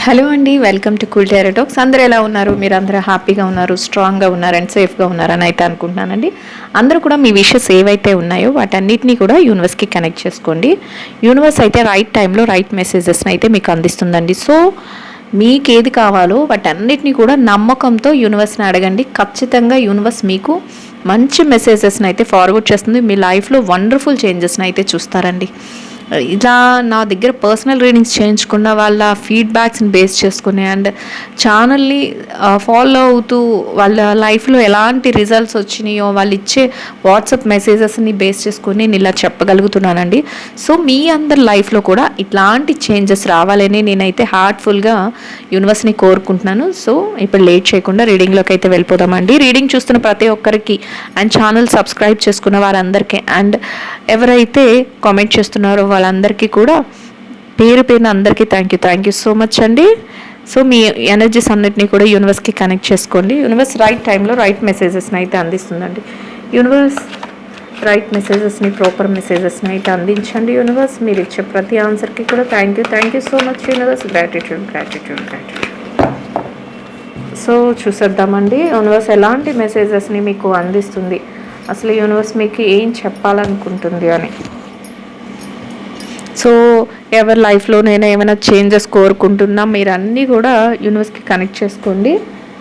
Hello అండి, welcome to cool tarot talks. అందరూ ఎలా ఉన్నారు? మీరు అందరూ హ్యాపీగా ఉన్నారు, స్ట్రాంగ్గా ఉన్నారు అండ్ సేఫ్గా ఉన్నారని అయితే అనుకుంటున్నానండి. అందరూ కూడా మీ విషెస్ ఏవైతే ఉన్నాయో వాటన్నిటిని కూడా యూనివర్స్కి కనెక్ట్ చేసుకోండి. యూనివర్స్ అయితే రైట్ టైంలో రైట్ మెసేజెస్ని అయితే మీకు అందిస్తుందండి. సో మీకు ఏది కావాలో వాటన్నిటిని కూడా నమ్మకంతో యూనివర్స్ని అడగండి. ఖచ్చితంగా యూనివర్స్ మీకు మంచి మెసేజెస్ని అయితే ఫార్వర్డ్ చేస్తుంది. మీ లైఫ్లో వండర్ఫుల్ చేంజెస్ని అయితే చూస్తారండి. ఇలా నా దగ్గర పర్సనల్ రీడింగ్స్ చేయించుకున్న వాళ్ళ ఫీడ్బ్యాక్స్ని బేస్ చేసుకుని అండ్ ఛానల్ని ఫాలో అవుతూ వాళ్ళ లైఫ్లో ఎలాంటి రిజల్ట్స్ వచ్చినాయో వాళ్ళు ఇచ్చే వాట్సాప్ మెసేజెస్ని బేస్ చేసుకుని నేను ఇలా చెప్పగలుగుతున్నానండి. సో మీ అందరి లైఫ్లో కూడా ఇట్లాంటి చేంజెస్ రావాలని నేనైతే హార్ట్ఫుల్గా యూనివర్స్ని కోరుకుంటున్నాను. సో ఇప్పుడు లేట్ చేయకుండా రీడింగ్లోకి అయితే వెళ్ళిపోదామండి. రీడింగ్ చూస్తున్న ప్రతి ఒక్కరికి అండ్ ఛానల్ సబ్స్క్రైబ్ చేసుకున్న వారందరికీ అండ్ ఎవరైతే కామెంట్ చేస్తున్నారో వాళ్ళందరికీ కూడా పేరు పేరున అందరికీ థ్యాంక్ యూ సో మచ్ అండి. సో మీ ఎనర్జీస్ అన్నిటినీ కూడా యూనివర్స్కి కనెక్ట్ చేసుకోండి. యూనివర్స్ రైట్ టైంలో రైట్ మెసేజెస్ని అయితే అందిస్తుందండి. యూనివర్స్ రైట్ మెసేజెస్ని, ప్రాపర్ మెసేజెస్ని అయితే అందించండి. యూనివర్స్ మీరు ఇచ్చే ప్రతి ఆన్సర్కి కూడా thank you so much universe. Gratitude. So చూసేద్దామండి యూనివర్స్ ఎలాంటి మెసేజెస్ని మీకు అందిస్తుంది, అసలు యూనివర్స్ మీకు ఏం చెప్పాలనుకుంటుంది అని. సో ఎవరి లైఫ్లో నేను ఏమైనా చేంజెస్ కోరుకుంటున్నా మీరు అన్నీ కూడా యూనివర్స్కి కనెక్ట్ చేసుకోండి.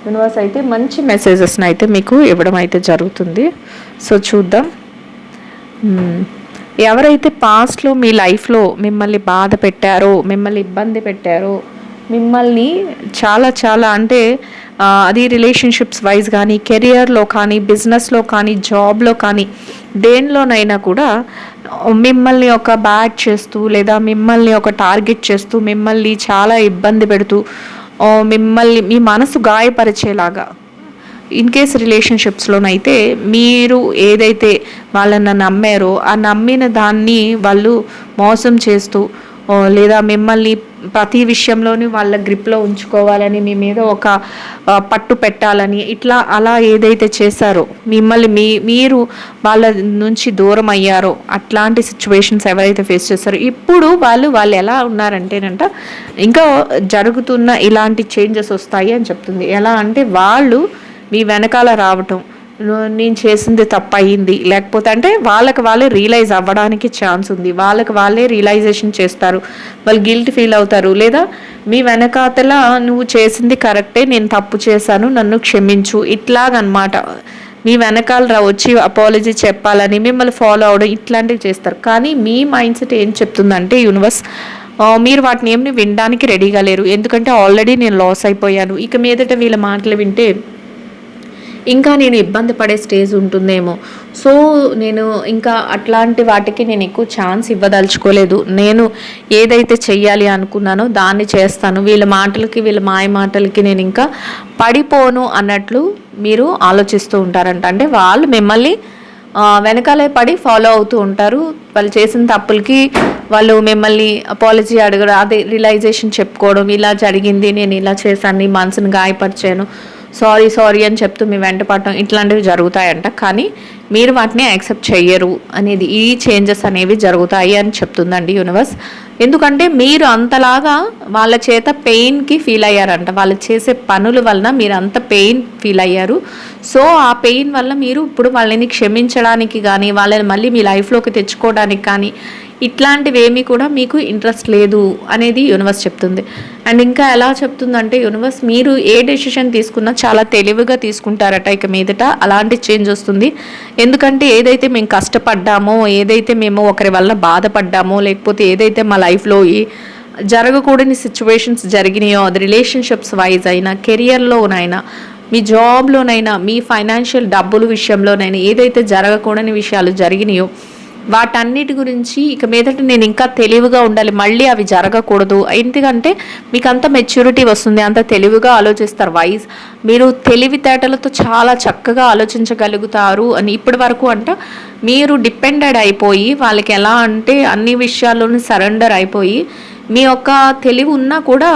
యూనివర్స్ అయితే మంచి మెసేజెస్ని అయితే మీకు ఇవ్వడం అయితే జరుగుతుంది. సో చూద్దాం. ఎవరైతే పాస్ట్లో మీ లైఫ్లో మిమ్మల్ని బాధ పెట్టారో, మిమ్మల్ని ఇబ్బంది పెట్టారో, మిమ్మల్ని చాలా అంటే అది రిలేషన్షిప్స్ వైజ్ కానీ, కెరియర్లో కానీ, బిజినెస్లో కానీ, జాబ్లో కానీ, దేనిలోనైనా కూడా మిమ్మల్ని ఒక బ్యాడ్ చేస్తూ లేదా మిమ్మల్ని ఒక టార్గెట్ చేస్తూ మిమ్మల్ని చాలా ఇబ్బంది పెడుతూ మిమ్మల్ని మీ మనసు గాయపరిచేలాగా ఇన్ కేస్ రిలేషన్షిప్స్లోనైతే మీరు ఏదైతే వాళ్ళని నమ్మారో ఆ నమ్మిన దాన్ని వాళ్ళు మోసం చేస్తూ లేదా మిమ్మల్ని ప్రతి విషయంలోని వాళ్ళ గ్రిప్లో ఉంచుకోవాలని మీ మీద ఒక పట్టు పెట్టాలని ఇట్లా అలా ఏదైతే చేశారో మిమ్మల్ని మీరు వాళ్ళ నుంచి దూరం అయ్యారో అట్లాంటి సిచ్యువేషన్స్ ఎవరైతే ఫేస్ చేస్తారో ఇప్పుడు వాళ్ళు ఎలా ఉన్నారంటేనంట ఇంకా జరుగుతున్న ఇలాంటి చేంజెస్ వస్తాయి అని చెప్తుంది. ఎలా అంటే వాళ్ళు మీ వెనకాల రావటం, నేను చేసింది తప్పు అయ్యింది, లేకపోతే అంటే వాళ్ళకి వాళ్ళే రియలైజ్ అవ్వడానికి ఛాన్స్ ఉంది. వాళ్ళకి వాళ్ళే రియలైజేషన్ చేస్తారు, వాళ్ళు గిల్ట్ ఫీల్ అవుతారు. లేదా మీ వెనకాతల నువ్వు చేసింది కరెక్టే, నేను తప్పు చేశాను, నన్ను క్షమించు, ఇట్లాగనమాట మీ వెనకాల వచ్చి అపాలజీ చెప్పాలని మిమ్మల్ని ఫాలో అవడం ఇట్లాంటివి చేస్తారు. కానీ మీ మైండ్ సెట్ ఏం చెప్తుందంటే యూనివర్స్ మీరు వాటిని ఏమి వినడానికి రెడీగా లేరు. ఎందుకంటే ఆల్రెడీ నేను లాస్ అయిపోయాను, ఇక మీదట వీళ్ళ మాటలు వింటే ఇంకా నేను ఇబ్బంది పడే స్టేజ్ ఉంటుందేమో. సో నేను ఇంకా అట్లాంటి వాటికి నేను ఎక్కువ ఛాన్స్ ఇవ్వదలుచుకోలేదు. నేను ఏదైతే చెయ్యాలి అనుకున్నానో దాన్ని చేస్తాను, వీళ్ళ మాయ మాటలకి నేను ఇంకా పడిపోను అన్నట్లు మీరు ఆలోచిస్తూ ఉంటారంట. అంటే వాళ్ళు మిమ్మల్ని వెనకాలే పడి ఫాలో అవుతూ ఉంటారు. వాళ్ళు చేసిన తప్పులకి వాళ్ళు మిమ్మల్ని అపాలజీ అడగడం, అదే రియలైజేషన్ చెప్పుకోవడం, ఇలా జరిగింది, నేను ఇలా చేశాను, నీ మనసుని గాయపరిచాను, సారీ అని చెప్తూ మీ వెంట పడటం ఇట్లాంటివి జరుగుతాయంట. కానీ మీరు వాటిని యాక్సెప్ట్ చెయ్యరు అనేది, ఈ చేంజెస్ అనేవి జరుగుతాయి అని చెప్తుందండి యూనివర్స్. ఎందుకంటే మీరు అంతలాగా వాళ్ళ చేత పెయిన్కి ఫీల్ అయ్యారంట, వాళ్ళు చేసే పనుల వలన మీరు అంత పెయిన్ ఫీల్ అయ్యారు. సో ఆ పెయిన్ వల్ల మీరు ఇప్పుడు వాళ్ళని క్షమించడానికి కానీ వాళ్ళని మళ్ళీ మీ లైఫ్లోకి తెచ్చుకోవడానికి కానీ ఇట్లాంటివి ఏమీ కూడా మీకు ఇంట్రెస్ట్ లేదు అనేది యూనివర్స్ చెప్తుంది. అండ్ ఇంకా ఎలా చెప్తుందంటే యూనివర్స్ మీరు ఏ డెసిషన్ తీసుకున్నా చాలా తెలివిగా తీసుకుంటారట ఇక మీదట. అలాంటి చేంజ్ వస్తుంది. ఎందుకంటే ఏదైతే మేము కష్టపడ్డామో, ఏదైతే మేము ఒకరి వల్ల బాధపడ్డామో, లేకపోతే ఏదైతే మా లైఫ్లో జరగకూడని సిచ్యువేషన్స్ జరిగినాయో, అది రిలేషన్షిప్స్ వైజ్ అయినా, కెరియర్లోనైనా, మీ జాబ్లోనైనా, మీ ఫైనాన్షియల్ డబ్బుల విషయంలోనైనా ఏదైతే జరగకూడని విషయాలు జరిగినాయో వాటన్నిటి గురించి ఇక మీదట నేను ఇంకా తెలివిగా ఉండాలి, మళ్ళీ అవి జరగకూడదు. ఎందుకంటే మీకు అంత మెచ్యూరిటీ వస్తుంది, అంత తెలివిగా ఆలోచిస్తారు. మీరు తెలివితేటలతో చాలా చక్కగా ఆలోచించగలుగుతారు అని ఇప్పటి వరకు మీరు డిపెండెడ్ అయిపోయి వాళ్ళకి ఎలా అంటే అన్ని విషయాల్లోనూ సరెండర్ అయిపోయి మీ యొక్క తెలివి ఉన్నా కూడా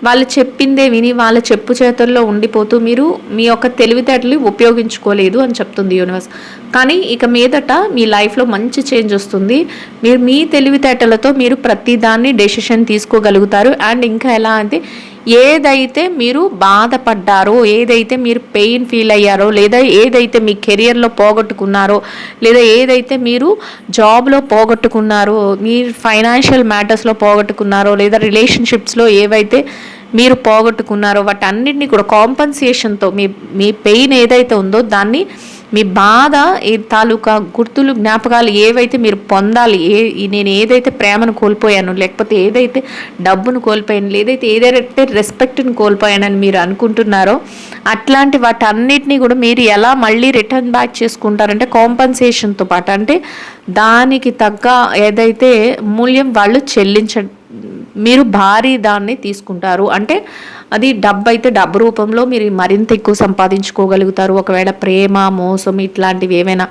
వాళ్ళు చెప్పిందే విని వాళ్ళ చెప్పు చేతుల్లో ఉండిపోతూ మీరు మీ యొక్క తెలివితేటలు ఉపయోగించుకోలేదు అని చెప్తుంది యూనివర్స్. కానీ ఇక మీదట మీ లైఫ్లో మంచి చేంజ్ వస్తుంది. మీరు మీ తెలివితేటలతో మీరు ప్రతిదాన్ని డెసిషన్ తీసుకోగలుగుతారు. అండ్ ఇంకా ఎలా అంటే ఏదైతే మీరు బాధపడ్డారో, ఏదైతే మీరు పెయిన్ ఫీల్ అయ్యారో, లేదా ఏదైతే మీ కెరియర్లో పోగొట్టుకున్నారో, లేదా ఏదైతే మీరు జాబ్లో పోగొట్టుకున్నారో, మీరు ఫైనాన్షియల్ మ్యాటర్స్లో పోగొట్టుకున్నారో, లేదా రిలేషన్షిప్స్లో ఏవైతే మీరు పోగొట్టుకున్నారో వాటన్నిటిని కూడా కాంపన్సేషన్తో మీ మీ పెయిన్ ఏదైతే ఉందో దాన్ని, మీ బాధ ఏ తాలూకా గుర్తులు జ్ఞాపకాలు ఏవైతే మీరు పొందాలి, నేను ఏదైతే ప్రేమను కోల్పోయాను, లేకపోతే ఏదైతే డబ్బును కోల్పోయాను, ఏదైతే రెస్పెక్ట్ని కోల్పోయానని మీరు అనుకుంటున్నారో అట్లాంటి వాటన్నిటిని కూడా మీరు ఎలా మళ్ళీ రిటర్న్ బ్యాక్ చేసుకుంటారంటే కాంపన్సేషన్తో పాటు, అంటే దానికి తగ్గ ఏదైతే మూల్యం వాళ్ళు మీరు భారీ దాన్ని తీసుకుంటారు. అంటే అది డబ్బు అయితే డబ్బు రూపంలో మీరు మరింత ఎక్కువ సంపాదించుకోగలుగుతారు. ఒకవేళ ప్రేమ, మోసం ఇట్లాంటివి ఏమైనా,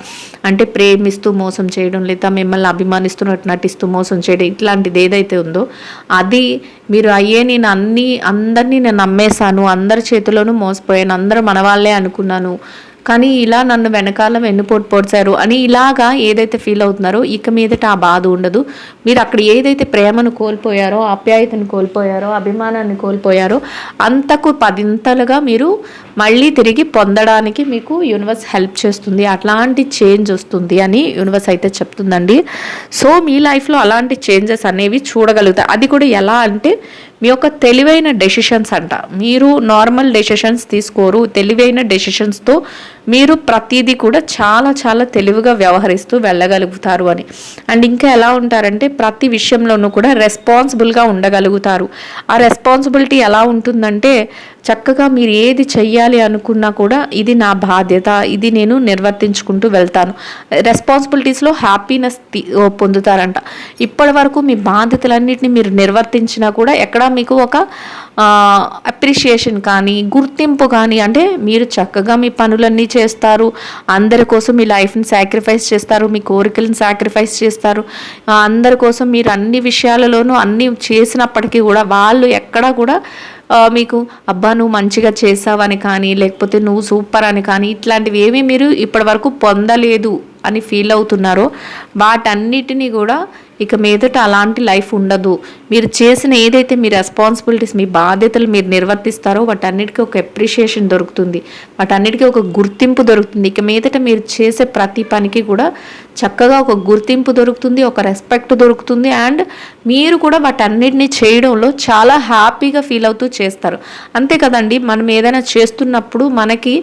అంటే ప్రేమిస్తూ మోసం చేయడం, లేదా మిమ్మల్ని అభిమానిస్తున్నట్టు నటిస్తూ మోసం చేయడం, ఇట్లాంటిది ఏదైతే ఉందో అది మీరు నేను అందరినీ నేను నమ్మేశాను, అందరి చేతిలోనూ మోసపోయాను, అందరూ మన వాళ్ళే అనుకున్నాను, కానీ ఇలా నన్ను వెనకాల వెన్నుపోటు పొడిచారు అని ఇలాగా ఏదైతే ఫీల్ అవుతున్నారో ఇక మీదట ఆ బాధ ఉండదు. మీరు అక్కడ ఏదైతే ప్రేమను కోల్పోయారో, ఆప్యాయతను కోల్పోయారో, అభిమానాన్ని కోల్పోయారో అంతకు పదింతలుగా మీరు మళ్ళీ తిరిగి పొందడానికి మీకు యూనివర్స్ హెల్ప్ చేస్తుంది. అట్లాంటి చేంజ్ వస్తుంది అని యూనివర్స్ అయితే చెప్తుందండి. సో మీ లైఫ్లో అలాంటి చేంజెస్ అనేవి చూడగలుగుతాయి. అది కూడా ఎలా అంటే మీ యొక్క తెలివైన డెసిషన్స్ అంట. మీరు నార్మల్ డెసిషన్స్ తీసుకోరు, తెలివైన డెసిషన్స్తో మీరు ప్రతిదీ కూడా చాలా చాలా తెలివిగా వ్యవహరిస్తూ వెళ్ళగలుగుతారు అని. అండ్ ఇంకా ఎలా ఉంటారంటే ప్రతి విషయంలోనూ కూడా రెస్పాన్సిబుల్గా ఉండగలుగుతారు. ఆ రెస్పాన్సిబిలిటీ ఎలా ఉంటుందంటే చక్కగా మీరు ఏది చెయ్యాలి అనుకున్నా కూడా ఇది నా బాధ్యత, ఇది నేను నిర్వర్తించుకుంటూ వెళ్తాను. రెస్పాన్సిబిలిటీస్లో హ్యాపీనెస్ పొందుతారంట. ఇప్పటి వరకు మీ బాధ్యతలన్నింటినీ మీరు నిర్వర్తించినా కూడా ఎక్కడా మీకు ఒక అప్రిషియేషన్ కానీ, గుర్తింపు కానీ, అంటే మీరు చక్కగా మీ పనులన్నీ చేస్తారు, అందరి కోసం మీ లైఫ్ని సాక్రిఫైస్ చేస్తారు, మీ కోరికలను సాక్రిఫైస్ చేస్తారు, అందరి కోసం మీరు అన్ని విషయాలలోనూ అన్నీ చేసినప్పటికీ కూడా వాళ్ళు ఎక్కడా కూడా మీకు అబ్బా నువ్వు మంచిగా చేసావని కానీ, లేకపోతే నువ్వు సూపర్ అని కానీ, ఇట్లాంటివి ఏమీ మీరు ఇప్పటి వరకు పొందలేదు అని ఫీల్ అవుతున్నారో వాటన్నిటినీ కూడా ఇక మీదట అలాంటి లైఫ్ ఉండదు. మీరు చేసిన ఏదైతే మీ రెస్పాన్సిబిలిటీస్, మీ బాధ్యతలు మీరు నిర్వర్తిస్తారో వాటన్నిటికీ ఒక అప్రిషియేషన్ దొరుకుతుంది, వాటన్నిటికీ ఒక గుర్తింపు దొరుకుతుంది. ఇక మీదట మీరు చేసే ప్రతి పనికి కూడా చక్కగా ఒక గుర్తింపు దొరుకుతుంది, ఒక రెస్పెక్ట్ దొరుకుతుంది. అండ్ మీరు కూడా వాటన్నిటిని చేయడంలో చాలా హ్యాపీగా ఫీల్ అవుతూ చేస్తారు. అంతే కదండి, మనం ఏదైనా చేస్తున్నప్పుడు మనకి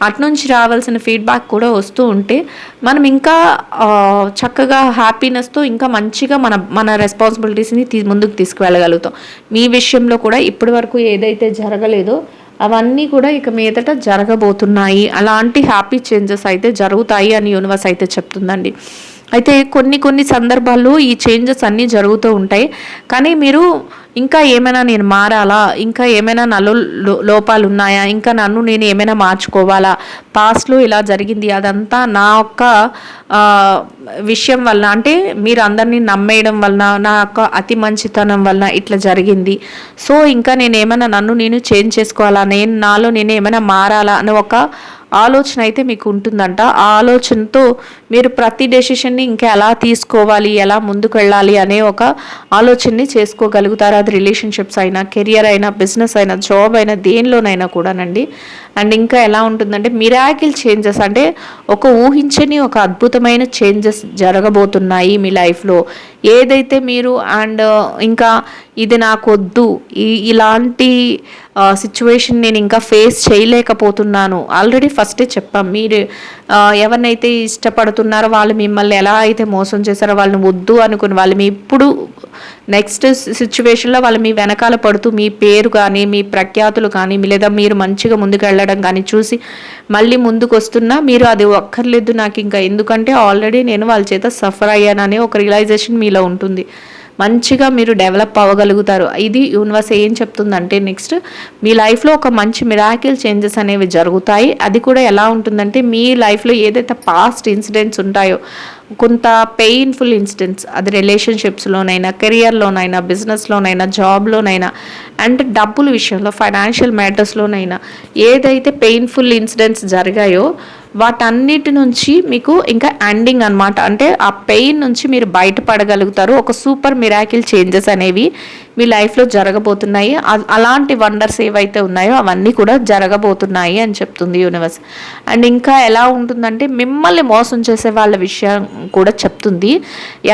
అటునుంచి రావాల్సిన ఫీడ్బ్యాక్ కూడా వస్తూ ఉంటే మనం ఇంకా చక్కగా హ్యాపీనెస్తో ఇంకా మంచిగా మన రెస్పాన్సిబిలిటీస్ని ముందుకు తీసుకువెళ్ళగలుగుతాం. మీ విషయంలో కూడా ఇప్పటి వరకు ఏదైతే జరగలేదో అవన్నీ కూడా ఇక మీదట జరగబోతున్నాయి. అలాంటి హ్యాపీ చేంజెస్ అయితే జరుగుతాయి అని యూనివర్స్ అయితే చెప్తుందండి. అయితే కొన్ని సందర్భాల్లో ఈ చేంజెస్ అన్నీ జరుగుతూ ఉంటాయి. కానీ మీరు ఇంకా ఏమైనా నేను మారాలా, ఇంకా ఏమైనా నాలో లోపాలు ఉన్నాయా, ఇంకా నన్ను నేను ఏమైనా మార్చుకోవాలా, పాస్ట్లో ఇలా జరిగింది అదంతా నా యొక్క విషయం వలన, అంటే మీరు అందరినీ నమ్మేయడం వలన, నా యొక్క అతి మంచితనం వలన ఇట్లా జరిగింది. సో ఇంకా నేను ఏమైనా నన్ను నేను చేంజ్ చేసుకోవాలా, నాలో నేను ఏమైనా మారాలా అని ఒక ఆలోచన అయితే మీకు ఉంటుందంట. ఆ ఆలోచనతో మీరు ప్రతి డెసిషన్ని ఇంకా ఎలా తీసుకోవాలి, ఎలా ముందుకు వెళ్ళాలి అనే ఒక ఆలోచనని చేసుకోగలుగుతారు. అది రిలేషన్షిప్స్ అయినా, కెరియర్ అయినా, బిజినెస్ అయినా, జాబ్ అయినా, దేనిలోనైనా కూడానండి. అండ్ ఇంకా ఎలా ఉంటుందంటే మిరాకిల్ చేంజెస్, అంటే ఒక ఊహించని ఒక అద్భుతమైన చేంజెస్ జరగబోతున్నాయి మీ లైఫ్లో. ఏదైతే మీరు అండ్ ఇంకా ఇది నాకు వద్దు, ఇలాంటి సిచ్యువేషన్ నేను ఇంకా ఫేస్ చేయలేకపోతున్నాను, ఆల్రెడీ ఫస్టే చెప్పాం, మీరు ఎవరినైతే ఇష్టపడుతున్నారో వాళ్ళు మిమ్మల్ని ఎలా అయితే మోసం చేశారో వాళ్ళని వద్దు అనుకుని వాళ్ళు మీ ఇప్పుడు నెక్స్ట్ సిచ్యువేషన్లో వాళ్ళు మీ వెనకాల పడుతూ మీ పేరు కానీ, మీ ప్రఖ్యాతులు కానీ, లేదా మీరు మంచిగా ముందుకు వెళ్ళడం కానీ చూసి మళ్ళీ ముందుకు వస్తున్నా మీరు అది ఒక్కర్లేదు నాకు ఇంకా, ఎందుకంటే ఆల్రెడీ నేను వాళ్ళ చేత సఫర్ అయ్యాననే ఒక రియలైజేషన్ మీలో ఉంటుంది. మంచిగా మీరు డెవలప్ అవ్వగలుగుతారు. ఇది యూనివర్స్ ఏం చెప్తుందంటే నెక్స్ట్ మీ లైఫ్లో ఒక మంచి మిరాకిల్ చేంజెస్ అనేవి జరుగుతాయి. అది కూడా ఎలా ఉంటుందంటే మీ లైఫ్లో ఏదైతే పాస్ట్ ఇన్సిడెంట్స్ ఉంటాయో, కొంత పెయిన్ఫుల్ ఇన్సిడెంట్స్, అది రిలేషన్షిప్స్లోనైనా, కెరియర్లోనైనా, బిజినెస్లోనైనా, జాబ్లోనైనా, అండ్ డబ్బుల విషయంలో, ఫైనాన్షియల్ మ్యాటర్స్లోనైనా ఏదైతే పెయిన్ఫుల్ ఇన్సిడెంట్స్ జరిగాయో వాటన్నిటి నుంచి మీకు ఇంకా ఎండింగ్ అనమాట. అంటే ఆ పెయిన్ నుంచి మీరు బయటపడగలుగుతారు. ఒక సూపర్ మిరాకిల్ చేంజెస్ అనేవి మీ లైఫ్లో జరగబోతున్నాయి. అలాంటి వండర్స్ ఏవైతే ఉన్నాయో అవన్నీ కూడా జరగబోతున్నాయి అని చెప్తుంది యూనివర్స్. అండ్ ఇంకా ఎలా ఉంటుందంటే మిమ్మల్ని మోసం చేసే వాళ్ళ విషయం కూడా చెప్తుంది.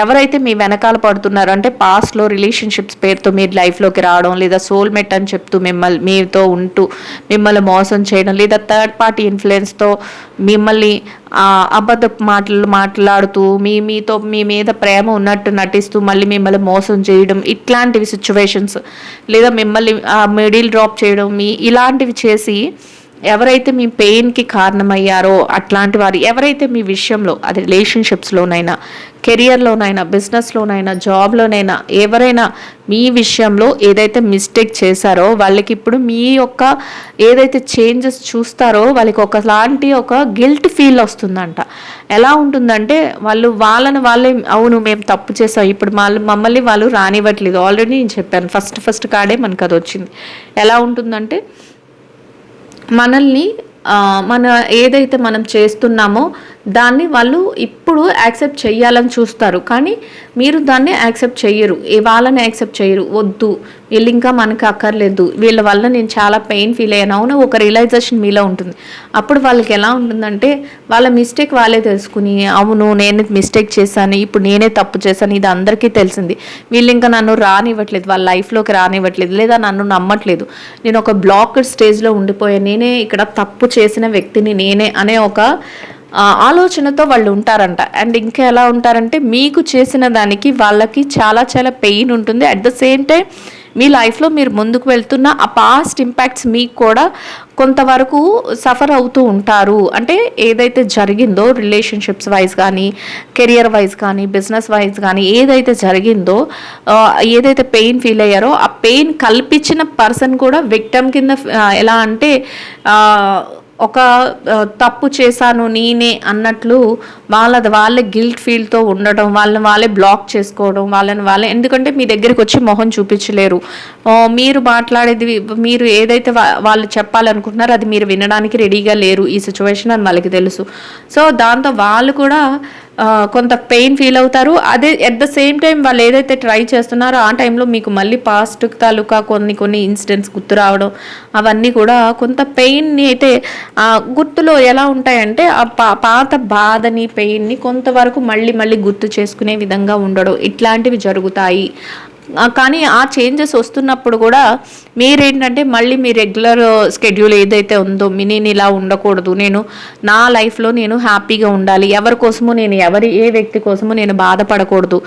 ఎవరైతే మీ వెనకాల పడుతున్నారో అంటే పాస్ట్లో రిలేషన్షిప్స్ పేరుతో మీరు లైఫ్లోకి రావడం, లేదా సోల్మేట్ అని చెప్తూ మీతో ఉంటూ మిమ్మల్ని మోసం చేయడం, లేదా థర్డ్ పార్టీ ఇన్ఫ్లుయెన్స్తో మిమ్మల్ని అబద్ధ మాటలు మాట్లాడుతూ మీ మీద ప్రేమ ఉన్నట్టు నటిస్తూ మళ్ళీ మిమ్మల్ని మోసం చేయడం, ఇట్లాంటివి సిచ్యువేషన్స్, లేదా మిమ్మల్ని మిడిల్ డ్రాప్ చేయడం, ఇలాంటివి చేసి ఎవరైతే మీ పెయిన్కి కారణమయ్యారో అట్లాంటి వారు ఎవరైతే మీ విషయంలో, అది రిలేషన్షిప్స్లోనైనా, కెరియర్లోనైనా, బిజినెస్లోనైనా, జాబ్లోనైనా ఎవరైనా మీ విషయంలో ఏదైతే మిస్టేక్ చేశారో వాళ్ళకి ఇప్పుడు మీ యొక్క ఏదైతే చేంజెస్ చూస్తారో వాళ్ళకి ఒకలాంటి ఒక గిల్ట్ ఫీల్ వస్తుందంట. ఎలా ఉంటుందంటే వాళ్ళే అవును మేము తప్పు చేసాం, ఇప్పుడు మమ్మల్ని వాళ్ళు రానివ్వట్లేదు. ఆల్రెడీ నేను చెప్పాను ఫస్ట్ కాడే మనకు అది వచ్చింది. ఎలా ఉంటుందంటే మనల్ని ఏదైతే మనం చేస్తున్నామో దాన్ని వాళ్ళు ఇప్పుడు యాక్సెప్ట్ చేయాలని చూస్తారు, కానీ మీరు దాన్ని యాక్సెప్ట్ చెయ్యరు, వాళ్ళని యాక్సెప్ట్ చేయరు. వద్దు, వీళ్ళు ఇంకా మనకు అక్కర్లేదు, వీళ్ళ వల్ల నేను చాలా పెయిన్ ఫీల్ అయ్యాను అవును ఒక రియలైజేషన్ మీలో ఉంటుంది. అప్పుడు వాళ్ళకి ఎలా ఉంటుందంటే వాళ్ళ మిస్టేక్ వాళ్ళే తెలుసుకుని, అవును నేను మిస్టేక్ చేశాను, ఇప్పుడు నేనే తప్పు చేశాను, ఇది అందరికీ తెలిసింది, వీళ్ళు ఇంకా నన్ను రానివ్వట్లేదు, వాళ్ళ లైఫ్లోకి రానివ్వట్లేదు, లేదా నన్ను నమ్మట్లేదు, నేను ఒక బ్లాక్డ్ స్టేజ్లో ఉండిపోయాను, నేనే ఇక్కడ తప్పు చేసిన వ్యక్తిని నేనే అనే ఒక ఆలోచనతో వాళ్ళు ఉంటారంట. అండ్ ఇంకా ఎలా ఉంటారంటే మీకు చేసిన దానికి వాళ్ళకి చాలా చాలా పెయిన్ ఉంటుంది. అట్ ద సేమ్ టైం మీ లైఫ్లో మీరు ముందుకు వెళ్తున్న ఆ పాస్ట్ ఇంపాక్ట్స్ మీకు కూడా కొంతవరకు సఫర్ అవుతూ ఉంటారు. అంటే ఏదైతే జరిగిందో రిలేషన్షిప్స్ వైజ్ కానీ, కెరియర్ వైజ్ కానీ, బిజినెస్ వైజ్ కానీ ఏదైతే జరిగిందో, ఏదైతే పెయిన్ ఫీల్ అయ్యారో ఆ పెయిన్ కల్పించిన పర్సన్ కూడా విక్టమ్ కింద ఎలా అంటే ఒక తప్పు చేశాను నేనే అన్నట్లు వాళ్ళే గిల్ట్ ఫీల్తో ఉండడం, వాళ్ళే బ్లాక్ చేసుకోవడం, వాళ్ళే ఎందుకంటే మీ దగ్గరికి వచ్చి మొహం చూపించలేరు, మీరు మాట్లాడేది మీరు ఏదైతే వాళ్ళు చెప్పాలనుకుంటున్నారో అది మీరు వినడానికి రెడీగా లేరు ఈ సిచ్యువేషన్ అని వాళ్ళకి తెలుసు. సో దాంతో వాళ్ళు కూడా కొంత పెయిన్ ఫీల్ అవుతారు. అదే ఎట్ ద సేమ్ టైం వాళ్ళు ఏదైతే ట్రై చేస్తున్నారో ఆ టైంలో మీకు మళ్ళీ పాస్ట్ తాలూకా కొన్ని ఇన్సిడెంట్స్ గుర్తు రావడం, అవన్నీ కూడా కొంత పెయిన్ని అయితే గుర్తులో ఎలా ఉంటాయంటే ఆ పాత బాధని పెయిన్ని కొంతవరకు మళ్ళీ గుర్తు చేసుకునే విధంగా ఉండడం, ఇట్లాంటివి జరుగుతాయి. కానీ ఆ చేంజెస్ వస్తున్నప్పుడు కూడా మీరేంటంటే మళ్ళీ మీ రెగ్యులర్ స్కెడ్యూల్ ఏదైతే ఉందో నేను ఇలా ఉండకూడదు, నేను నా లైఫ్లో నేను హ్యాపీగా ఉండాలి, ఎవరి కోసమో నేను ఏ వ్యక్తి కోసమో నేను బాధపడకూడదు,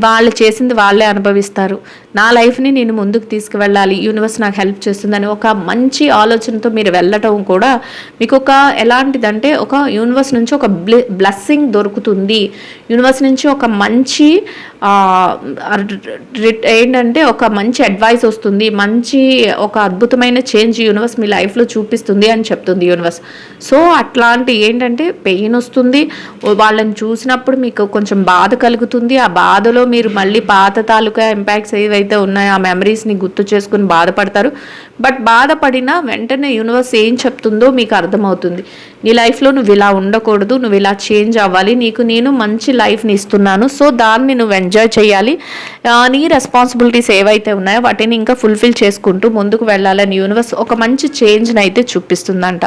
వాళ్ళు చేసింది వాళ్ళే అనుభవిస్తారు, నా లైఫ్ని నేను ముందుకు తీసుకువెళ్ళాలి, యూనివర్స్ నాకు హెల్ప్ చేస్తుందని ఒక మంచి ఆలోచనతో మీరు వెళ్ళటం కూడా మీకు ఒక ఎలాంటిదంటే ఒక యూనివర్స్ నుంచి ఒక బ్లెస్సింగ్ దొరుకుతుంది. యూనివర్స్ నుంచి ఒక మంచి ఏంటంటే ఒక మంచి అడ్వైస్ వస్తుంది, మంచి ఒక అద్భుతమైన చేంజ్ యూనివర్స్ మీ లైఫ్లో చూపిస్తుంది అని చెప్తుంది యూనివర్స్. సో అట్లాంటి ఏంటంటే పెయిన్ వస్తుంది, వాళ్ళని చూసినప్పుడు మీకు కొంచెం బాధ కలుగుతుంది, ఆ బాధలో మీరు మళ్ళీ పాత తాలూకా ఇంపాక్ట్స్ ఏవైతే ఉన్నాయో ఆ మెమరీస్ని గుర్తు చేసుకుని బాధపడతారు. బట్ బాధపడినా వెంటనే యూనివర్స్ ఏం చెప్తుందో మీకు అర్థమవుతుంది. నీ లైఫ్లో నువ్వు ఇలా ఉండకూడదు, నువ్వు ఇలా చేంజ్ అవ్వాలి, నేను మంచి లైఫ్ని ఇస్తున్నాను, సో దాన్ని నువ్వు ఎంజాయ్ చేయాలి, నీ రెస్పాన్సిబిలిటీస్ ఏవైతే ఉన్నాయో వాటిని ఇంకా ఫుల్ఫిల్ చేసుకుంటూ ముందుకు వెళ్ళాలని యూనివర్స్ ఒక మంచి చేంజ్ని అయితే చూపిస్తుందంట.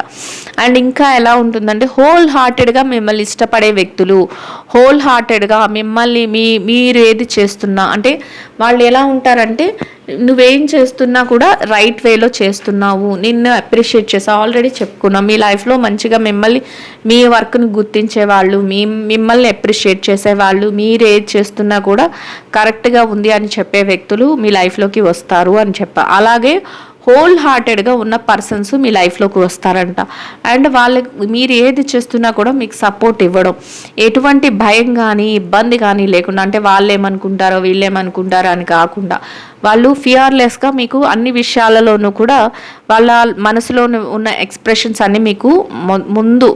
అండ్ ఇంకా ఎలా ఉంటుందంటే హోల్ హార్టెడ్గా మిమ్మల్ని ఇష్టపడే వ్యక్తులు, హోల్ హార్టెడ్గా మిమ్మల్ని మీరు ఏది చేస్తున్నా అంటే వాళ్ళు ఎలా ఉంటారంటే నువ్వేం చేస్తున్నా కూడా రైట్ వేలో చేస్తున్నావు, నిన్ను అప్రిషియేట్ చేసా, ఆల్రెడీ చెప్పుకున్నాం మీ లైఫ్లో మంచిగా మిమ్మల్ని మీ వర్క్ని గుర్తించేవాళ్ళు, మిమ్మల్ని అప్రిషియేట్ చేసేవాళ్ళు, మీరు ఏది చేస్తున్నా కూడా కరెక్ట్గా ఉంది అని చెప్పే వ్యక్తులు మీ లైఫ్లోకి వస్తారు అని అలాగే హోల్ హార్టెడ్గా ఉన్న పర్సన్స్ మీ లైఫ్లోకి వస్తారంట. అండ్ వాళ్ళకి మీరు ఏది చేస్తున్నా కూడా మీకు సపోర్ట్ ఇవ్వడం, ఎటువంటి భయం కానీ ఇబ్బంది కానీ లేకుండా, అంటే వాళ్ళు ఏమనుకుంటారో వీళ్ళేమనుకుంటారో అని కాకుండా వాళ్ళు ఫియర్లెస్గా మీకు అన్ని విషయాలలోనూ కూడా వాళ్ళ మనసులో ఉన్న ఎక్స్ప్రెషన్స్ అన్నీ మీకు ముందు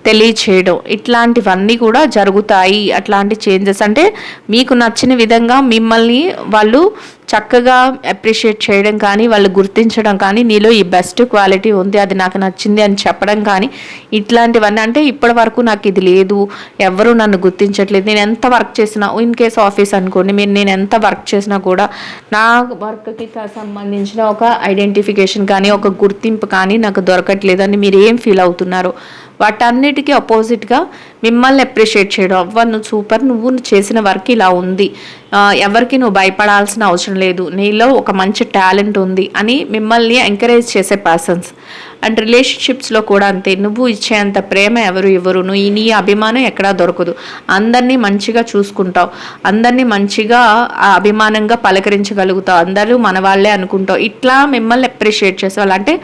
తెలియచేయడం, ఇట్లాంటివన్నీ కూడా జరుగుతాయి. అట్లాంటి చేంజెస్ అంటే మీకు నచ్చిన విధంగా మిమ్మల్ని వాళ్ళు చక్కగా అప్రిషియేట్ చేయడం కానీ, వాళ్ళు గుర్తించడం కానీ, నీలో ఈ బెస్ట్ క్వాలిటీ ఉంది, అది నాకు నచ్చింది అని చెప్పడం కానీ, ఇట్లాంటివన్నీ. అంటే ఇప్పటి వరకు నాకు ఇది లేదు, ఎవరు నన్ను గుర్తించట్లేదు, నేను ఎంత వర్క్ చేసినా, ఇన్ కేస్ ఆఫీస్ అనుకోండి, నేను ఎంత వర్క్ చేసినా కూడా నా వర్క్కి సంబంధించిన ఒక ఐడెంటిఫికేషన్ కానీ, ఒక గుర్తింపు కానీ నాకు దొరకట్లేదని మీరు ఏం ఫీల్ అవుతున్నారు, వాటన్నిటికీ అపోజిట్గా మిమ్మల్ని అప్రిషియేట్ చేయడం. అవ్వ నువ్వు సూపర్, నువ్వు చేసిన వర్క్ ఇలా ఉంది, ఎవరికి నువ్వు భయపడాల్సిన అవసరం లేదు, నీలో ఒక మంచి టాలెంట్ ఉంది అని మిమ్మల్ని ఎంకరేజ్ చేసే పర్సన్స్. అండ్ రిలేషన్షిప్స్లో కూడా అంతే, నువ్వు ఇచ్చేంత ప్రేమ ఎవరు ఇవ్వరు, నువ్వు నీ అభిమానం ఎక్కడా దొరకదు, అందరినీ మంచిగా చూసుకుంటావు, అందరినీ మంచిగా అభిమానంగా పలకరించగలుగుతావు, అందరూ మన వాళ్ళే అనుకుంటావు, ఇట్లా మిమ్మల్ని అప్రిషియేట్ చేసేవాళ్ళు. అంటే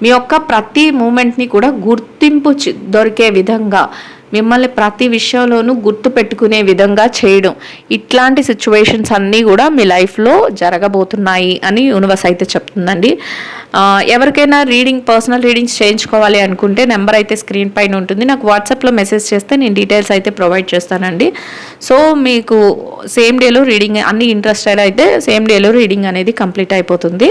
మీ యొక్క ప్రతి మూమెంట్ని కూడా గుర్తింపు దొరికే విధంగా, మిమ్మల్ని ప్రతి విషయంలోనూ గుర్తు పెట్టుకునే విధంగా చేయడం, ఇట్లాంటి సిచ్యువేషన్స్ అన్నీ కూడా మీ లైఫ్లో జరగబోతున్నాయి అని యూనివర్స్ అయితే చెప్తుందండి. ఎవరికైనా పర్సనల్ రీడింగ్స్ చేయించుకోవాలి అనుకుంటే నెంబర్ అయితే స్క్రీన్ పైన ఉంటుంది, నాకు వాట్సాప్లో మెసేజ్ చేస్తే నేను డీటెయిల్స్ అయితే ప్రొవైడ్ చేస్తానండి. సో మీకు సేమ్ డేలో రీడింగ్, అన్ని ఇంట్రెస్టెడ్ అయితే సేమ్ డేలో రీడింగ్ అనేది కంప్లీట్ అయిపోతుంది.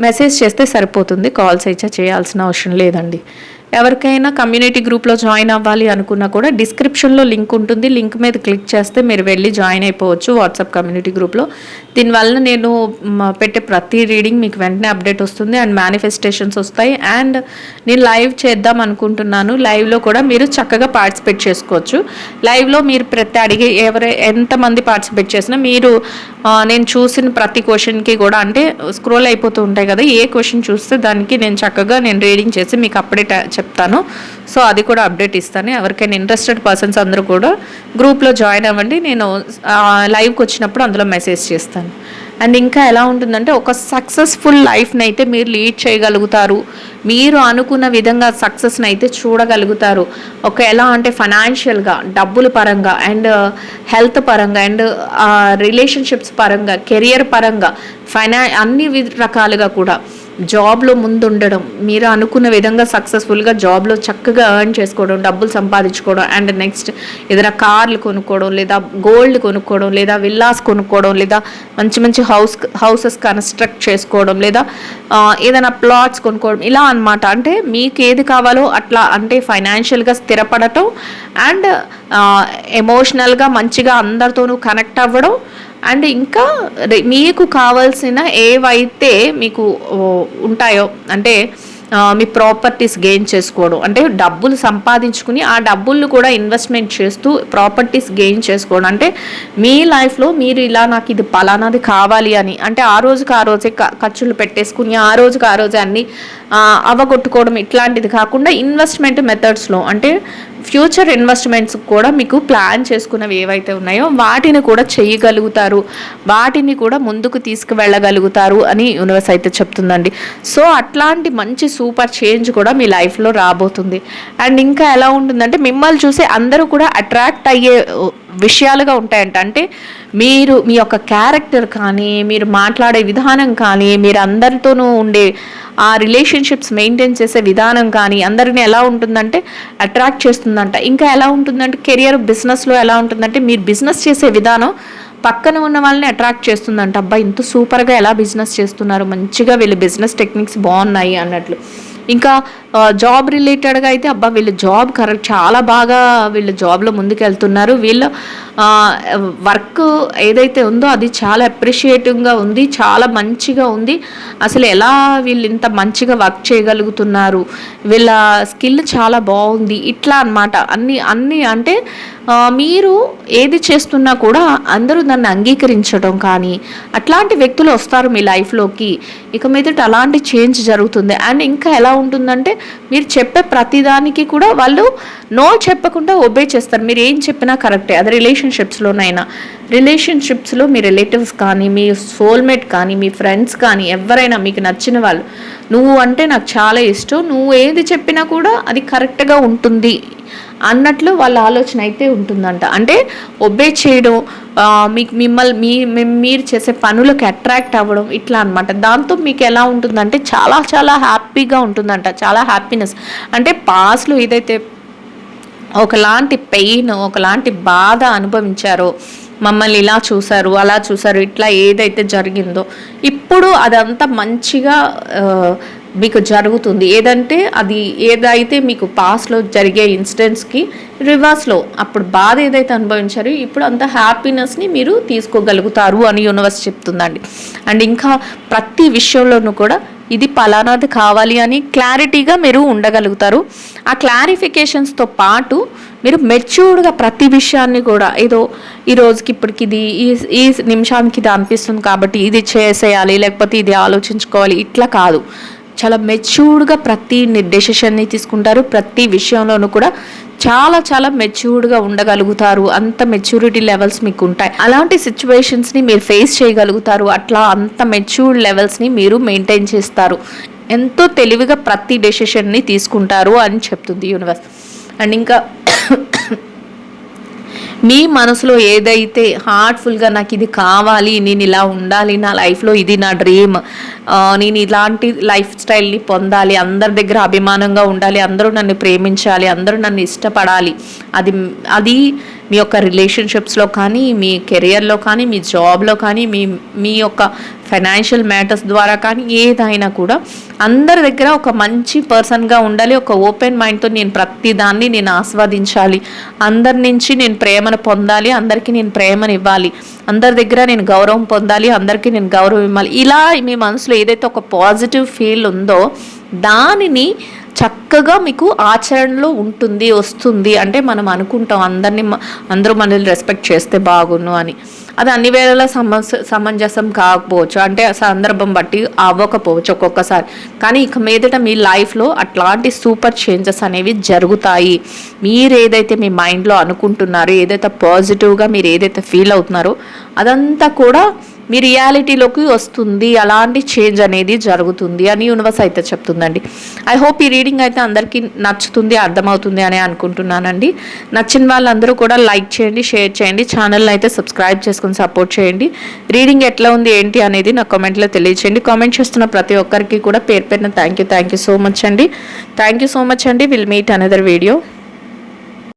మెసేజ్ చేస్తే సరిపోతుంది, కాల్స్ అయితే చేయాల్సిన అవసరం లేదండి. ఎవరికైనా కమ్యూనిటీ గ్రూప్లో జాయిన్ అవ్వాలి అనుకున్నా కూడా డిస్క్రిప్షన్లో లింక్ ఉంటుంది, లింక్ మీద క్లిక్ చేస్తే మీరు వెళ్ళి జాయిన్ అయిపోవచ్చు వాట్సాప్ కమ్యూనిటీ గ్రూప్లో. దీనివల్ల నేను పెట్టే ప్రతి రీడింగ్ మీకు వెంటనే అప్డేట్ వస్తుంది అండ్ మేనిఫెస్టేషన్స్ వస్తాయి. అండ్ నేను లైవ్ చేద్దాం అనుకుంటున్నాను, లైవ్లో కూడా మీరు చక్కగా పార్టిసిపేట్ చేసుకోవచ్చు. లైవ్లో మీరు ప్రతి ఎంతమంది పార్టిసిపేట్ చేసినా మీరు నేను చూసిన ప్రతి క్వశ్చన్కి కూడా, అంటే స్క్రోల్ అయిపోతూ ఉంటాయి కదా, ఏ క్వశ్చన్ చూస్తే దానికి నేను చక్కగా రీడింగ్ చేసి మీకు అప్పుడే చెప్తాను. సో అది కూడా అప్డేట్ ఇస్తాను. ఎవరికైనా ఇంట్రెస్టెడ్ పర్సన్స్ అందరూ కూడా గ్రూప్లో జాయిన్ అవ్వండి, నేను లైవ్కి వచ్చినప్పుడు అందులో మెసేజ్ చేస్తాను. అండ్ ఇంకా ఎలా ఉంటుందంటే, ఒక సక్సెస్ఫుల్ లైఫ్ని అయితే మీరు లీడ్ చేయగలుగుతారు, మీరు అనుకున్న విధంగా సక్సెస్ని అయితే చూడగలుగుతారు. ఎలా అంటే ఫైనాన్షియల్గా, డబ్బుల పరంగా, అండ్ హెల్త్ పరంగా, అండ్ రిలేషన్షిప్స్ పరంగా, కెరియర్ పరంగా, అన్ని రకాలుగా కూడా జాబ్లో ముందుండడం, మీరు అనుకున్న విధంగా సక్సెస్ఫుల్గా జాబ్లో చక్కగా ఎర్న్ చేసుకోవడం, డబ్బులు సంపాదించుకోవడం, అండ్ నెక్స్ట్ ఏదైనా కార్లు కొనుక్కోవడం, లేదా గోల్డ్ కొనుక్కోవడం, లేదా విల్లాస్ కొనుక్కోవడం, లేదా మంచి మంచి హౌసెస్ కన్స్ట్రక్ట్ చేసుకోవడం, లేదా ఏదైనా ప్లాట్స్ కొనుక్కోవడం, ఇలా అనమాట. అంటే మీకు ఏది కావాలో అట్లా, అంటే ఫైనాన్షియల్గా స్థిరపడటం అండ్ ఎమోషనల్గా మంచిగా అందరితోనూ కనెక్ట్ అవ్వడం, అండ్ ఇంకా మీకు కావాల్సిన ఏవైతే మీకు ఉంటాయో, అంటే మీ ప్రాపర్టీస్ గెయిన్ చేసుకోవడం, అంటే డబ్బులు సంపాదించుకుని ఆ డబ్బులు కూడా ఇన్వెస్ట్మెంట్ చేస్తూ ప్రాపర్టీస్ గెయిన్ చేసుకోవడం. అంటే మీ లైఫ్లో మీరు ఇలా నాకు ఇది పలానాది కావాలి అని, అంటే ఆ రోజుకి ఆ రోజే ఖర్చులు పెట్టేసుకుని ఆ రోజుకి ఆ రోజే అన్నీ అవగొట్టుకోవడం, ఇట్లాంటిది కాకుండా ఇన్వెస్ట్మెంట్ మెథడ్స్లో, అంటే ఫ్యూచర్ ఇన్వెస్ట్మెంట్స్ కూడా మీకు ప్లాన్ చేసుకున్నవి ఏవైతే ఉన్నాయో వాటిని కూడా చేయగలుగుతారు, వాటిని కూడా ముందుకు తీసుకువెళ్ళగలుగుతారు అని యూనివర్స్ అయితే చెప్తుందండి. సో అట్లాంటి మంచి సూపర్ చేంజ్ కూడా మీ లైఫ్లో రాబోతుంది. అండ్ ఇంకా ఎలా ఉంటుందంటే, మిమ్మల్ని చూసి అందరూ కూడా అట్రాక్ట్ అయ్యే విషయాలుగా ఉంటాయంట. అంటే మీరు మీ యొక్క క్యారెక్టర్ కానీ, మీరు మాట్లాడే విధానం కానీ, మీరు అందరితోనూ ఉండే ఆ రిలేషన్షిప్స్ మెయింటైన్ చేసే విధానం కానీ అందరినీ ఎలా ఉంటుందంటే అట్రాక్ట్ చేస్తుందంట. ఇంకా ఎలా ఉంటుందంటే, కెరియర్ బిజినెస్లో ఎలా ఉంటుందంటే, మీరు బిజినెస్ చేసే విధానం పక్కన ఉన్న వాళ్ళని అట్రాక్ట్ చేస్తుందంట. అబ్బా ఇంత సూపర్గా ఎలా బిజినెస్ చేస్తున్నారు, మంచిగా వీళ్ళు బిజినెస్ టెక్నిక్స్ బాగున్నాయి అన్నట్లు. ఇంకా జాబ్ రిలేటెడ్గా అయితే, అబ్బా వీళ్ళు జాబ్ చాలా బాగా వీళ్ళు జాబ్లో ముందుకు వెళ్తున్నారు, వీళ్ళ వర్క్ ఏదైతే ఉందో అది చాలా అప్రిషియేటివ్గా ఉంది, చాలా మంచిగా ఉంది, అసలు ఎలా వీళ్ళు ఇంత మంచిగా వర్క్ చేయగలుగుతున్నారు, వీళ్ళ స్కిల్ చాలా బాగుంది, ఇట్లా అనమాట. అన్నీ అంటే మీరు ఏది చేస్తున్నా కూడా అందరూ దాన్ని అంగీకరించడం కానీ, అట్లాంటి వ్యక్తులు వస్తారు మీ లైఫ్లోకి. ఇక మీదట అలాంటి చేంజ్ జరుగుతుంది. అండ్ ఇంకా ఎలా ఉంటుందంటే, మీరు చెప్పే ప్రతిదానికి కూడా వాళ్ళు నో చెప్పకుండా ఒబే చేస్తారు, మీరు ఏం చెప్పినా కరెక్టే. అది రిలేషన్షిప్స్లో మీ రిలేటివ్స్ కానీ, మీ సోల్మేట్ కానీ, మీ ఫ్రెండ్స్ కానీ, ఎవరైనా మీకు నచ్చిన వాళ్ళు, నువ్వు అంటే నాకు చాలా ఇష్టం, నువ్వు ఏది చెప్పినా కూడా అది కరెక్ట్గా ఉంటుంది అన్నట్లు వాళ్ళ ఆలోచన అయితే ఉంటుందంట. అంటే ఒబే చేయడం, మీరు చేసే పనులకు అట్రాక్ట్ అవ్వడం, ఇట్లా అనమాట. దాంతో మీకు ఎలా ఉంటుందంటే చాలా చాలా హ్యాపీగా ఉంటుందంట, చాలా హ్యాపీనెస్. అంటే పాస్ట్లో ఏదైతే ఒకలాంటి పెయిన్, ఒకలాంటి బాధ అనుభవించారో, మమ్మల్ని ఇలా చూసారు, అలా చూసారు, ఇట్లా ఏదైతే జరిగిందో ఇప్పుడు అదంతా మంచిగా మీకు జరుగుతుంది. ఏదంటే అది ఏదైతే మీకు పాస్ట్లో జరిగే ఇన్సిడెంట్స్కి రివర్స్లో అప్పుడు బాధ ఏదైతే అనుభవించారో ఇప్పుడు అంత హ్యాపీనెస్ని మీరు తీసుకోగలుగుతారు అని యూనివర్స్ చెప్తుందండి. అండ్ ఇంకా ప్రతి విషయంలోనూ కూడా ఇది పలానాది కావాలి అని క్లారిటీగా మీరు ఉండగలుగుతారు. ఆ క్లారిఫికేషన్స్తో పాటు మీరు మెచ్యూర్డ్గా ప్రతి విషయాన్ని కూడా ఏదో ఈ రోజుకి ఇప్పటికి ఇది ఈ నిమిషానికి ఇది అనిపిస్తుంది కాబట్టి ఇది చేసేయాలి, లేకపోతే ఇది ఆలోచించుకోవాలి, ఇట్లా కాదు. చాలా మెచ్యూర్డ్గా ప్రతి డెసిషన్ని తీసుకుంటారు. ప్రతి విషయంలోనూ కూడా చాలా చాలా మెచ్యూర్డ్గా ఉండగలుగుతారు. అంత మెచ్యూరిటీ లెవెల్స్ మీకు ఉంటాయి. అలాంటి సిచ్యువేషన్స్ని మీరు ఫేస్ చేయగలుగుతారు. అట్లా అంత మెచ్యూర్డ్ లెవెల్స్ని మీరు మెయింటైన్ చేస్తారు. ఎంతో తెలివిగా ప్రతి డెసిషన్ని తీసుకుంటారు అని చెప్తుంది యూనివర్స్. అండ్ ఇంకా మీ మనసులో ఏదైతే హార్ట్ఫుల్గా నాకు ఇది కావాలి, నేను ఇలా ఉండాలి, నా లైఫ్లో ఇది నా డ్రీమ్, నేను ఇలాంటి లైఫ్ స్టైల్ని పొందాలి, అందరి దగ్గర అభిమానంగా ఉండాలి, అందరూ నన్ను ప్రేమించాలి, అందరూ నన్ను ఇష్టపడాలి, అది అది మీ యొక్క రిలేషన్షిప్స్లో కానీ, మీ కెరియర్లో కానీ, మీ జాబ్లో కానీ, మీ యొక్క ఫైనాన్షియల్ మ్యాటర్స్ ద్వారా కానీ ఏదైనా కూడా అందరి దగ్గర ఒక మంచి పర్సన్గా ఉండాలి. ఒక ఓపెన్ మైండ్తో నేను ప్రతిదాన్ని నేను ఆస్వాదించాలి, అందరి నుంచి నేను ప్రేమను పొందాలి, అందరికీ నేను ప్రేమను ఇవ్వాలి, అందరి దగ్గర నేను గౌరవం పొందాలి, అందరికీ నేను గౌరవం ఇవ్వాలి. ఇలా మీ మనసులో ఏదైతే ఒక పాజిటివ్ ఫీల్ ఉందో దానిని చక్కగా మీకు ఆచరణలో ఉంటుంది, వస్తుంది. అంటే మనం అనుకుంటాం అందరూ మనల్ని రెస్పెక్ట్ చేస్తే బాగున్ను అని. అది అన్ని వేళలా సమంజసం కాకపోవచ్చు, అంటే సందర్భం బట్టి అవ్వకపోవచ్చు ఒక్కొక్కసారి. కానీ ఇక మీదట మీ లైఫ్లో అట్లాంటి సూపర్ చేంజెస్ అనేవి జరుగుతాయి. మీరు ఏదైతే మీ మైండ్లో అనుకుంటున్నారో, ఏదైతే పాజిటివ్గా మీరు ఏదైతే ఫీల్ అవుతున్నారో అదంతా కూడా మీ రియాలిటీలోకి వస్తుంది. అలాంటి చేంజ్ అనేది జరుగుతుంది అని యూనివర్స్ అయితే చెప్తుందండి. ఐ హోప్ ఈ రీడింగ్ అయితే అందరికీ నచ్చుతుంది, అర్థమవుతుంది అని అనుకుంటున్నానండి. నచ్చిన వాళ్ళందరూ కూడా లైక్ చేయండి, షేర్ చేయండి, ఛానల్ని అయితే సబ్స్క్రైబ్ చేసుకుని సపోర్ట్ చేయండి. రీడింగ్ ఎట్లా ఉంది ఏంటి అనేది నా కామెంట్లో తెలియచేయండి. కామెంట్ చేస్తున్న ప్రతి ఒక్కరికి కూడా పేరు పేరున థ్యాంక్ యూ సో మచ్ అండి. థ్యాంక్ యూ సో మచ్ అండి. Will meet another video.